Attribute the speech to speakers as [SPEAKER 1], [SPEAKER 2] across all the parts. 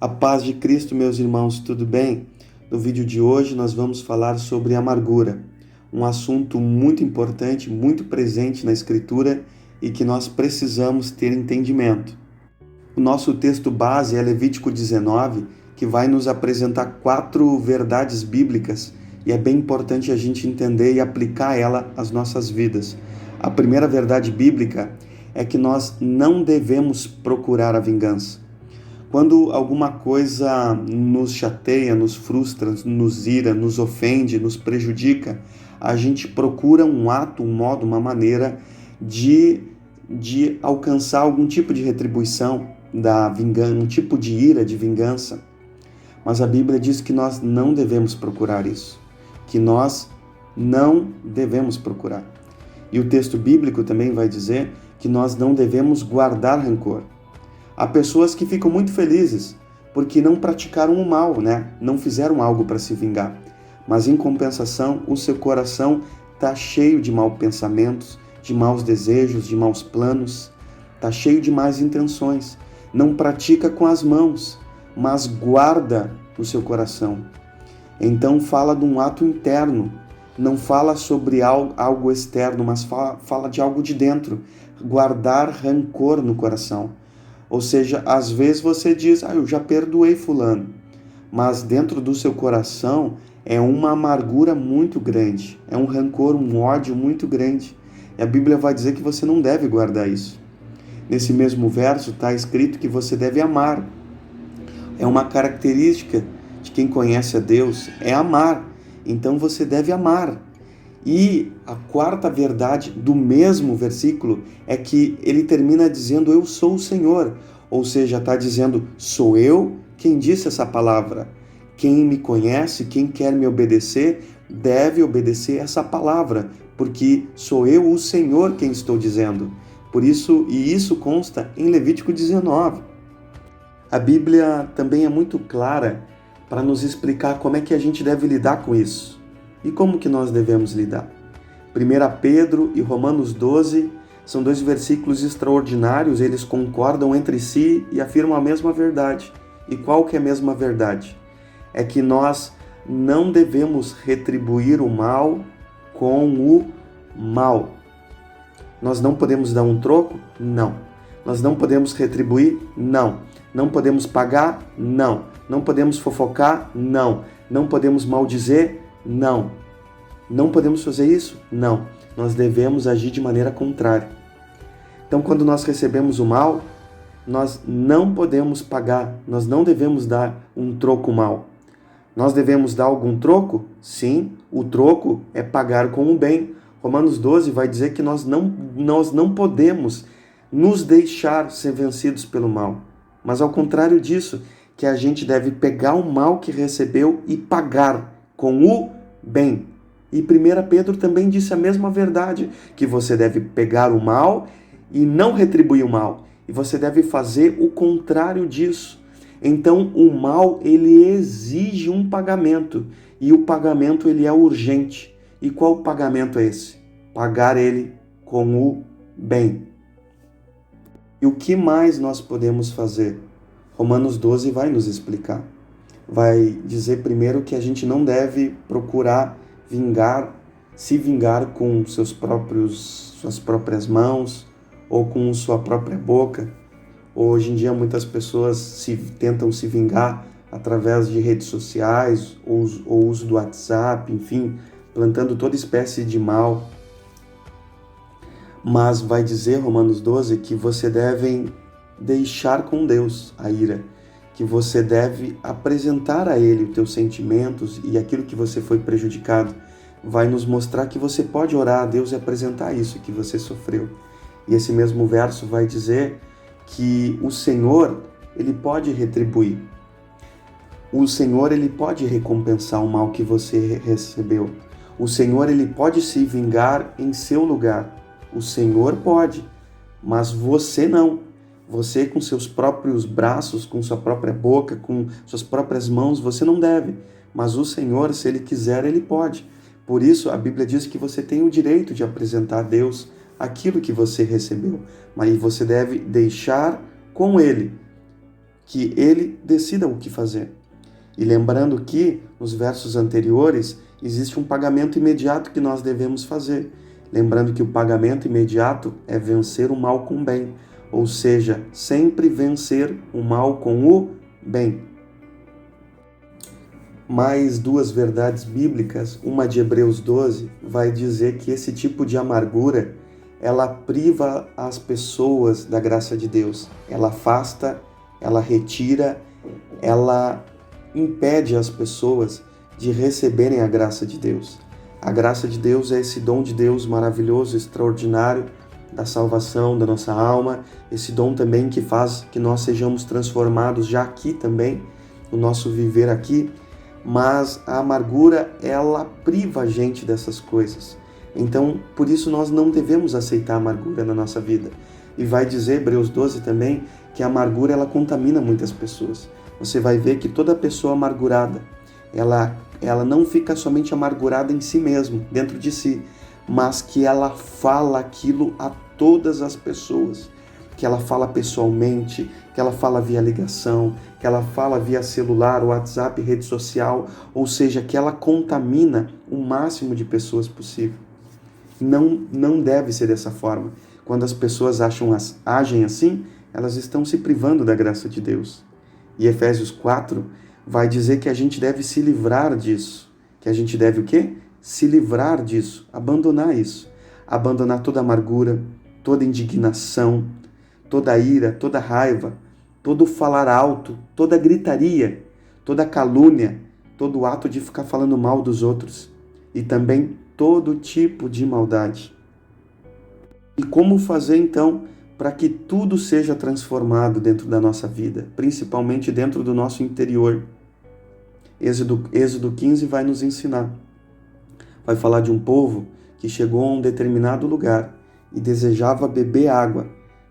[SPEAKER 1] A paz de Cristo, meus irmãos, tudo bem? No vídeo de hoje nós vamos falar sobre amargura, um assunto muito importante, muito presente na Escritura e que nós precisamos ter entendimento. O nosso texto base é Levítico 19, que vai nos apresentar 4 verdades bíblicas e é bem importante a gente entender e aplicar ela às nossas vidas. A primeira verdade bíblica é que nós não devemos procurar a vingança. Quando alguma coisa nos chateia, nos frustra, nos ira, nos ofende, nos prejudica, a gente procura um ato, um modo, uma maneira de alcançar algum tipo de retribuição da vingança, um tipo de ira, de vingança. Mas a Bíblia diz que nós não devemos procurar isso, que nós não devemos procurar. E o texto bíblico também vai dizer que nós não devemos guardar rancor. Há pessoas que ficam muito felizes porque não praticaram o mal, Não fizeram algo para se vingar. Mas em compensação, o seu coração está cheio de maus pensamentos, de maus desejos, de maus planos, está cheio de más intenções. Não pratica com as mãos, mas guarda no seu coração. Então fala de um ato interno, não fala sobre algo externo, mas fala de algo de dentro. Guardar rancor no coração. Ou seja, às vezes você diz, eu já perdoei fulano, mas dentro do seu coração é uma amargura muito grande, é um rancor, um ódio muito grande. E a Bíblia vai dizer que você não deve guardar isso. Nesse mesmo verso está escrito que você deve amar. É uma característica de quem conhece a Deus, é amar. Então você deve amar. E a quarta verdade do mesmo versículo é que ele termina dizendo, eu sou o Senhor. Ou seja, está dizendo, sou eu quem disse essa palavra. Quem me conhece, quem quer me obedecer, deve obedecer essa palavra, porque sou eu o Senhor quem estou dizendo. Por isso, e isso consta em Levítico 19. A Bíblia também é muito clara para nos explicar como é que a gente deve lidar com isso. E como que nós devemos lidar? 1 Pedro e Romanos 12 são 2 versículos extraordinários, eles concordam entre si e afirmam a mesma verdade. E qual que é a mesma verdade? É que nós não devemos retribuir o mal com o mal. Nós não podemos dar um troco? Não. Nós não podemos retribuir? Não. Não podemos pagar? Não. Não podemos fofocar? Não. Não podemos maldizer? Não. Não podemos fazer isso? Não. Nós devemos agir de maneira contrária. Então, quando nós recebemos o mal, nós não podemos pagar, nós não devemos dar um troco mal. Nós devemos dar algum troco? Sim, o troco é pagar com o bem. Romanos 12 vai dizer que nós não podemos nos deixar ser vencidos pelo mal. Mas ao contrário disso, que a gente deve pegar o mal que recebeu e pagar com o bem. E 1 Pedro também disse a mesma verdade, que você deve pegar o mal e não retribuir o mal. E você deve fazer o contrário disso. Então, o mal, ele exige um pagamento. E o pagamento, ele é urgente. E qual pagamento é esse? Pagar ele com o bem. E o que mais nós podemos fazer? Romanos 12 vai nos explicar. Vai dizer primeiro que a gente não deve procurar se vingar com suas próprias mãos ou com sua própria boca. Hoje em dia muitas pessoas tentam se vingar através de redes sociais ou uso do WhatsApp, enfim, plantando toda espécie de mal. Mas vai dizer Romanos 12 que você deve deixar com Deus a ira, que você deve apresentar a Ele os teus sentimentos e aquilo que você foi prejudicado. Vai nos mostrar que você pode orar a Deus e apresentar isso que você sofreu. E esse mesmo verso vai dizer que o Senhor, Ele pode retribuir. O Senhor, Ele pode recompensar o mal que você recebeu. O Senhor, Ele pode se vingar em seu lugar. O Senhor pode, mas você não. Você com seus próprios braços, com sua própria boca, com suas próprias mãos, você não deve. Mas o Senhor, se Ele quiser, Ele pode. Por isso, a Bíblia diz que você tem o direito de apresentar a Deus aquilo que você recebeu. Mas você deve deixar com Ele, que ele decida o que fazer. E lembrando que, nos versos anteriores, existe um pagamento imediato que nós devemos fazer. Lembrando que o pagamento imediato é vencer o mal com o bem, ou seja, sempre vencer o mal com o bem. Mais duas verdades bíblicas, uma de Hebreus 12, vai dizer que esse tipo de amargura, ela priva as pessoas da graça de Deus. Ela afasta, ela retira, ela impede as pessoas de receberem a graça de Deus. A graça de Deus é esse dom de Deus maravilhoso, extraordinário, da salvação da nossa alma, esse dom também que faz que nós sejamos transformados já aqui também, no nosso viver aqui, mas a amargura, ela priva a gente dessas coisas. Então, por isso nós não devemos aceitar a amargura na nossa vida. E vai dizer, Hebreus 12 também, que a amargura, ela contamina muitas pessoas. Você vai ver que toda pessoa amargurada, ela não fica somente amargurada em si mesmo, dentro de si, mas que ela fala aquilo a todas as pessoas, que ela fala pessoalmente, que ela fala via ligação, que ela fala via celular, WhatsApp, rede social, ou seja, que ela contamina o máximo de pessoas possível. Não deve ser dessa forma. Quando as pessoas agem assim, elas estão se privando da graça de Deus. E Efésios 4 vai dizer que a gente deve se livrar disso. Que a gente deve o quê? Se livrar disso, abandonar isso. Abandonar toda amargura, toda indignação, toda ira, toda raiva, todo falar alto, toda gritaria, toda calúnia, todo ato de ficar falando mal dos outros e também todo tipo de maldade. E como fazer então para que tudo seja transformado dentro da nossa vida, principalmente dentro do nosso interior? Êxodo 15 vai nos ensinar. Vai falar de um povo que chegou a um determinado lugar e desejava beber água,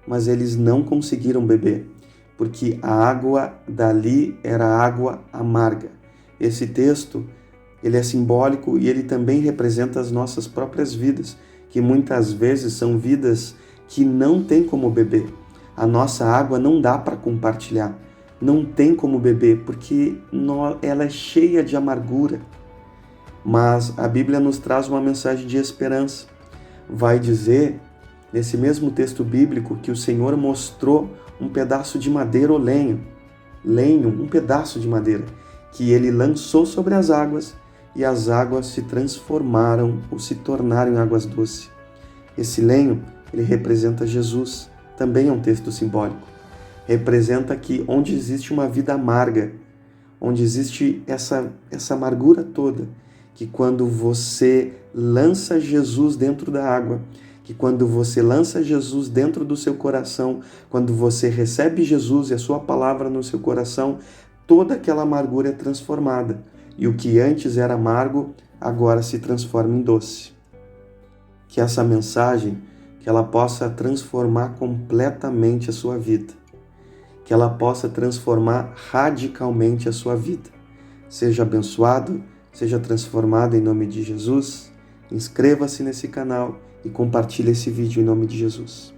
[SPEAKER 1] mas eles não conseguiram beber, porque a água dali era água amarga. Esse texto, ele é simbólico e ele também representa as nossas próprias vidas, que muitas vezes são vidas que não tem como beber. A nossa água não dá para compartilhar, não tem como beber, porque ela é cheia de amargura. Mas a Bíblia nos traz uma mensagem de esperança. Vai dizer, nesse mesmo texto bíblico, que o Senhor mostrou um pedaço de madeira ou lenho, um pedaço de madeira, que ele lançou sobre as águas e as águas se transformaram ou se tornaram em águas doces. Esse lenho, ele representa Jesus, também é um texto simbólico. Representa que onde existe uma vida amarga, onde existe essa amargura toda, que quando você lança Jesus dentro da água, que quando você lança Jesus dentro do seu coração, quando você recebe Jesus e a sua palavra no seu coração, toda aquela amargura é transformada. E o que antes era amargo, agora se transforma em doce. Que essa mensagem, que ela possa transformar completamente a sua vida. Que ela possa transformar radicalmente a sua vida. Seja abençoado, seja transformado em nome de Jesus. Inscreva-se nesse canal e compartilhe esse vídeo em nome de Jesus.